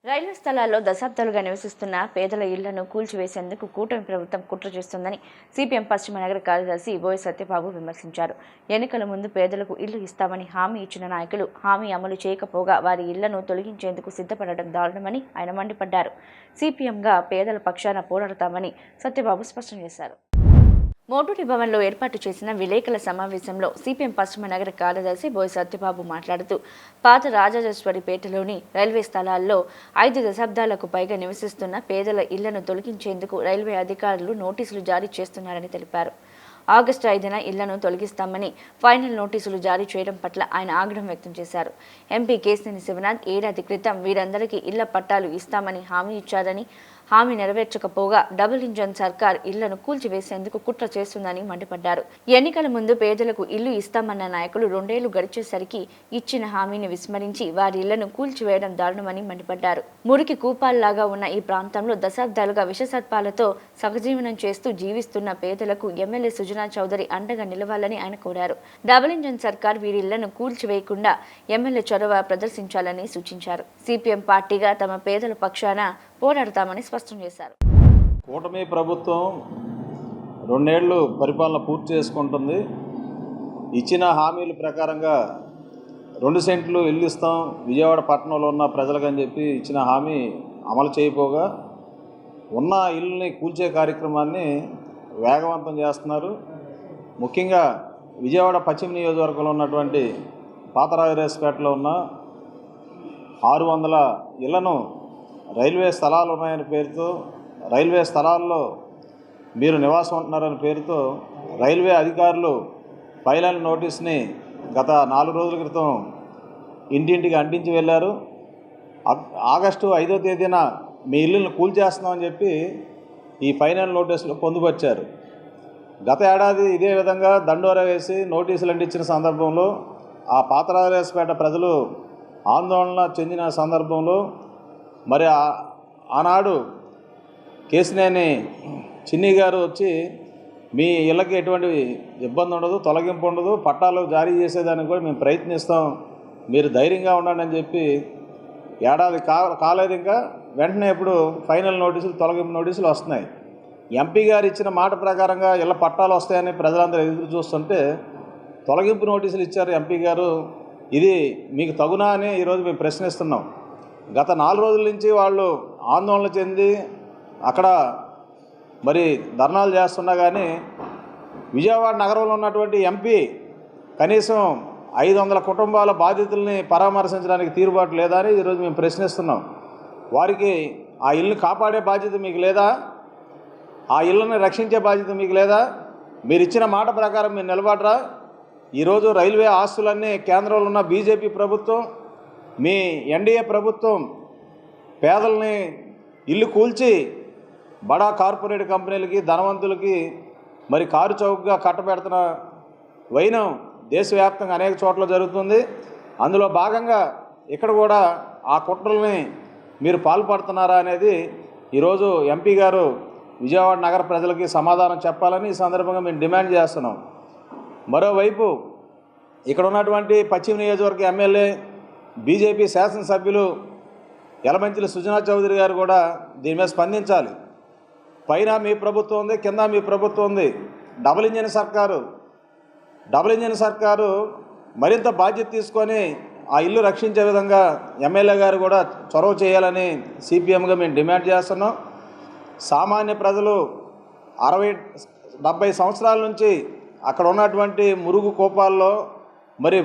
Railway స్థలాల్లో దశాబ్దాలుగా నివసిస్తున్న పేదల ఇళ్లను కూల్చివేసేందుకు కూటమి ప్రభుత్వం కుట్ర చేస్తుందని సిపిఎం పశ్చిమ నగర కార్యదర్శి బోయ సత్యబాబు విమర్శించారు. ఎన్నికల ముందు పేదలకు ఇళ్లు ఇస్తామని హామీ ఇచ్చిన నాయకులు హామీ అమలు చేయకపోగా వారి ఇళ్లను తొలగించేందుకు సిద్ధపడడం దారుణమని ఆయన మండిపడ్డారు. సిపిఎంగా పేదల పక్షాన పోరాడతామని సత్యబాబు స్పష్టం చేశారు. మోటూరి భవన్లో ఏర్పాటు చేసిన విలేకరుల సమావేశంలో సిపిఎం పశ్చిమ నగర కార్యదర్శి బోయ సత్యబాబు మాట్లాడుతూ పాత రాజరాజేశ్వరిపేటలోని రైల్వే స్థలాల్లో 5 దశాబ్దాలకు పైగా నివసిస్తున్న పేదల ఇళ్లను తొలగించేందుకు రైల్వే అధికారులు నోటీసులు జారీ చేస్తున్నారని తెలిపారు. ఆగస్టు 5న ఇళ్లను తొలగిస్తామని ఫైనల్ నోటీసులు జారీ చేయడం పట్ల ఆయన ఆగ్రహం వ్యక్తం చేశారు. ఎంపీ కేశినేని శివనాథ్ ఏడాది క్రితం వీరందరికీ ఇళ్ల పట్టాలు ఇస్తామని హామీ ఇచ్చారని, హామీ నెరవేర్చకపోగా డబుల్ ఇంజన్ సర్కార్ ఇళ్లను కూల్చివేసేందుకు కుట్ర చేస్తుందని మండిపడ్డారు. ఎన్నికల ముందు పేదలకు ఇల్లు ఇస్తామన్న నాయకులు 2 ఏళ్లు గడిచేసరికి ఇచ్చిన హామీని విస్మరించి వారి ఇళ్లను కూల్చివేయడం దారుణమని మండిపడ్డారు. మురికి కూపాల్లాగా ఉన్న ఈ ప్రాంతంలో దశాబ్దాలుగా విషసర్పాలతో సహజీవనం చేస్తూ జీవిస్తున్న పేదలకు ఎమ్మెల్యే సుజనా చౌదరి అండగా నిలవాలని ఆయన కోరారు. డబుల్ ఇంజన్ సర్కార్ వీరి ఇళ్లను కూల్చివేయకుండా ఎమ్మెల్యే చొరవ ప్రదర్శించాలని సూచించారు. సిపిఎం పార్టీగా తమ పేదల పక్షాన పోరాడతామని స్పష్టం చేశారు. కూటమి ప్రభుత్వం 2 ఏళ్లు పరిపాలన పూర్తి చేసుకుంటుంది. ఇచ్చిన హామీల ప్రకారంగా 2 సెంట్లు ఇల్లు ఇస్తాం విజయవాడ పట్టణంలో ఉన్న ప్రజలకని చెప్పి ఇచ్చిన హామీ అమలు చేయపోగా ఉన్న ఇల్లుని కూల్చే కార్యక్రమాన్ని వేగవంతం చేస్తున్నారు. ముఖ్యంగా విజయవాడ పశ్చిమ నియోజకవర్గంలో ఉన్నటువంటి పాత రాజరాజేశ్వరిపేటలో ఉన్న 600 ఇళ్లను రైల్వే స్థలాలు ఉన్నాయని పేరుతో, రైల్వే స్థలాల్లో మీరు నివాసం ఉంటున్నారని పేరుతో రైల్వే అధికారులు ఫైనల్ నోటీస్ని గత 4 రోజుల క్రితం ఇంటింటికి అంటించి వెళ్ళారు. ఆగస్టు 5వ తేదీన మీ ఇల్లులను కూల్చేస్తున్నామని చెప్పి ఈ ఫైనల్ నోటీసులు పొందుపరిచారు. గత ఏడాది ఇదే విధంగా దండోరా వేసి నోటీసులు అంటించిన సందర్భంలో ఆ పాత రాజరాజేశ్వరిపేట ప్రజలు ఆందోళన చెందిన సందర్భంలో మరి ఆనాడు కేశినేని చిన్ని గారు వచ్చి మీ ఇళ్ళకి ఎటువంటి ఇబ్బంది ఉండదు, తొలగింపు ఉండదు, పట్టాలు జారీ చేసేదానికి కూడా మేము ప్రయత్నిస్తాం, మీరు ధైర్యంగా ఉండండి అని చెప్పి ఏడాది కాలేదు, ఇంకా వెంటనే ఇప్పుడు ఫైనల్ నోటీసులు, తొలగింపు నోటీసులు వస్తున్నాయి. ఎంపీ గారు ఇచ్చిన మాట ప్రకారంగా ఇళ్ళ పట్టాలు వస్తాయని ప్రజలందరూ ఎదురు చూస్తుంటే తొలగింపు నోటీసులు ఇచ్చారు ఎంపీ గారు. ఇది మీకు తగునా అని ఈరోజు మేము ప్రశ్నిస్తున్నాం. గత 4 రోజుల నుంచి వాళ్ళు ఆందోళన చెంది అక్కడ మరి ధర్నాలు చేస్తున్నా కానీ విజయవాడ నగరంలో ఉన్నటువంటి ఎంపీ కనీసం 500 కుటుంబాల బాధితుల్ని పరామర్శించడానికి తీరుబాటు లేదా అని ఈరోజు మేము ప్రశ్నిస్తున్నాం. వారికి ఆ ఇల్లుని కాపాడే బాధ్యత మీకు లేదా? ఆ ఇళ్ళని రక్షించే బాధ్యత మీకు లేదా? మీరు ఇచ్చిన మాట ప్రకారం మీరు నిలబడరా? ఈరోజు రైల్వే ఆస్తులన్నీ కేంద్రంలో ఉన్న బీజేపీ ప్రభుత్వం, మీ ఎన్డీఏ ప్రభుత్వం పేదల్ని ఇల్లు కూల్చి బడా కార్పొరేట్ కంపెనీలకి, ధనవంతులకి మరి కారు చౌకగా కట్టబెడుతున్న వైనం దేశవ్యాప్తంగా అనేక చోట్ల జరుగుతుంది. అందులో భాగంగా ఇక్కడ కూడా ఆ కుట్రల్ని మీరు పాల్పడుతున్నారా అనేది ఈరోజు ఎంపీ గారు విజయవాడ నగర ప్రజలకి సమాధానం చెప్పాలని ఈ సందర్భంగా మేము డిమాండ్ చేస్తున్నాం. మరోవైపు ఇక్కడ ఉన్నటువంటి పశ్చిమ నియోజకవర్గ ఎమ్మెల్యే, బీజేపీ శాసనసభ్యులు యలమంచిలి సుజనా చౌదరి గారు కూడా దీని మీద స్పందించాలి. పైన మీ ప్రభుత్వం ఉంది, కింద మీ ప్రభుత్వం ఉంది. డబుల్ ఇంజిన్ సర్కారు మరింత బాధ్యత తీసుకొని ఆ ఇల్లు రక్షించే విధంగా ఎమ్మెల్యే గారు కూడా చొరవ చేయాలని సిపిఎంగా మేము డిమాండ్ చేస్తున్నాం. సామాన్య ప్రజలు 60-70 సంవత్సరాల నుంచి అక్కడ ఉన్నటువంటి మురుగు కూపాల్లో మరి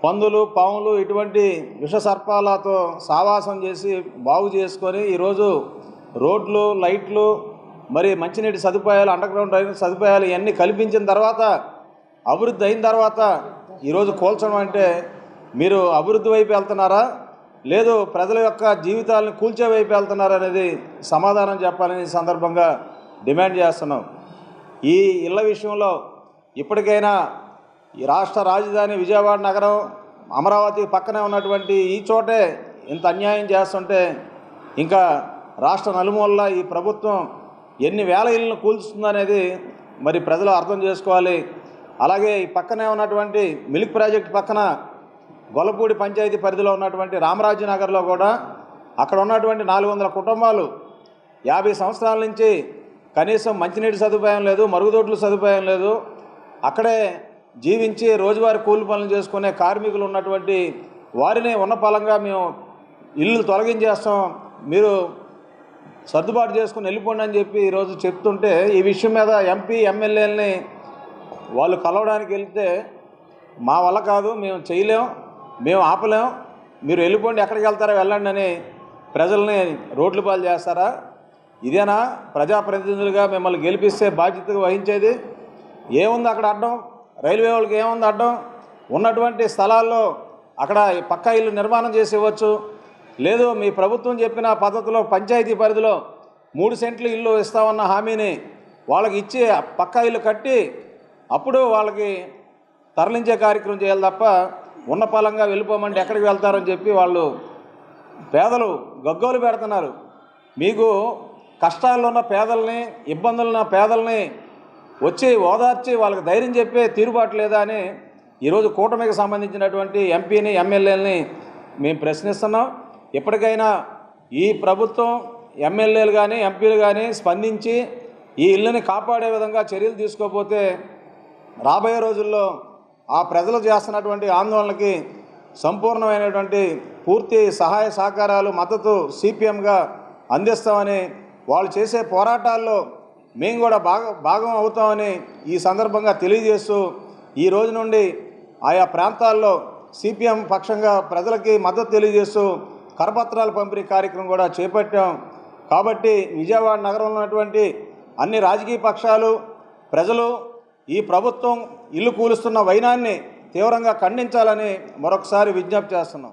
పందులు, పాములు ఇటువంటి విషసర్పాలతో సావాసం చేసి బాగు చేసుకొని ఈరోజు రోడ్లు, లైట్లు, మరి మంచినీటి సదుపాయాలు, అండర్గ్రౌండ్ డ్రైనేజ్ సదుపాయాలు ఇవన్నీ కల్పించిన తర్వాత, అభివృద్ధి అయిన తర్వాత ఈరోజు కూల్చడం అంటే మీరు అభివృద్ధి వైపు వెళ్తున్నారా, లేదు ప్రజల యొక్క జీవితాలను కూల్చే వైపు వెళ్తున్నారా అనేది సమాధానం చెప్పాలని ఈ సందర్భంగా డిమాండ్ చేస్తున్నాం. ఈ ఇళ్ల విషయంలో ఇప్పటికైనా ఈ రాష్ట్ర రాజధాని విజయవాడ నగరం, అమరావతి పక్కనే ఉన్నటువంటి ఈ చోటే ఇంత అన్యాయం చేస్తుంటే ఇంకా రాష్ట్ర నలుమూలలా ఈ ప్రభుత్వం ఎన్ని వేల ఇళ్లను కూల్చుతుందనేది మరి ప్రజలు అర్థం చేసుకోవాలి. అలాగే ఈ పక్కనే ఉన్నటువంటి మిల్క్ ప్రాజెక్ట్ పక్కన గొల్లపూడి పంచాయతీ పరిధిలో ఉన్నటువంటి రామరాజనగర్లో కూడా అక్కడ ఉన్నటువంటి 400 కుటుంబాలు 50 సంవత్సరాల నుంచి కనీసం మంచినీటి సదుపాయం లేదు, మరుగుదొడ్ల సదుపాయం లేదు. అక్కడే జీవించి రోజువారీ కూలి పనులు చేసుకునే కార్మికులు ఉన్నటువంటి వారిని ఉన్న పలంగా మేము ఇల్లు తొలగించేస్తాం, మీరు సర్దుబాటు చేసుకుని వెళ్ళిపోండి అని చెప్పి ఈరోజు చెప్తుంటే, ఈ విషయం మీద ఎంపీ ఎమ్మెల్యేలని వాళ్ళు కలవడానికి వెళ్తే మా వల్ల కాదు, మేము చేయలేం, మేము ఆపలేం, మీరు వెళ్ళిపోండి, ఎక్కడికి వెళ్తారో వెళ్ళండి అని ప్రజల్ని రోడ్ల పాలు చేస్తారా? ఇదేనా ప్రజాప్రతినిధులుగా మిమ్మల్ని గెలిపిస్తే బాధ్యతగా వహించేది? ఏముంది అక్కడ అడ్డం? రైల్వే వాళ్ళకి ఏముంది అడ్డం? ఉన్నటువంటి స్థలాల్లో అక్కడ పక్కా ఇల్లు నిర్మాణం చేసి ఇవ్వచ్చు. లేదు, మీ ప్రభుత్వం చెప్పిన పద్ధతిలో పంచాయతీ పరిధిలో 3 సెంట్లు ఇల్లు ఇస్తామన్న హామీని వాళ్ళకి ఇచ్చి పక్కా ఇల్లు కట్టి అప్పుడు వాళ్ళకి తరలించే కార్యక్రమం చేయాలి తప్ప ఉన్న పలంగా వెళ్ళిపోమంటే ఎక్కడికి వెళ్తారని చెప్పి వాళ్ళు పేదలు గగ్గోలు పెడుతున్నారు. మీకు కష్టాల్లో ఉన్న పేదల్ని, ఇబ్బందులు ఉన్న పేదల్ని వచ్చి ఓదార్చి వాళ్ళకి ధైర్యం చెప్పే తీరుబాటు లేదా అని ఈరోజు కూటమికి సంబంధించినటువంటి ఎంపీని ఎమ్మెల్యేలని మేము ప్రశ్నిస్తున్నాం. ఇప్పటికైనా ఈ ప్రభుత్వం ఎమ్మెల్యేలు కానీ ఎంపీలు కానీ స్పందించి ఈ ఇళ్ళని కాపాడే విధంగా చర్యలు తీసుకోకపోతే రాబోయే రోజుల్లో ఆ ప్రజలు చేస్తున్నటువంటి ఆందోళనకి సంపూర్ణమైనటువంటి పూర్తి సహాయ సహకారాలు మద్దతు సిపిఎంగా అందిస్తామని, వాళ్ళు చేసే పోరాటాల్లో మేము కూడా భాగం అవుతామని ఈ సందర్భంగా తెలియజేస్తూ, ఈ రోజు నుండి ఆయా ప్రాంతాల్లో సిపిఎం పక్షంగా ప్రజలకి మద్దతు తెలియజేస్తూ కరపత్రాల పంపిణీ కార్యక్రమం కూడా చేపట్టాం. కాబట్టి విజయవాడ నగరంలో ఉన్నటువంటి అన్ని రాజకీయ పక్షాలు, ప్రజలు ఈ ప్రభుత్వం ఇల్లు కూలుస్తున్న వైనాన్ని తీవ్రంగా ఖండించాలని మరొకసారి విజ్ఞప్తి చేస్తున్నాం.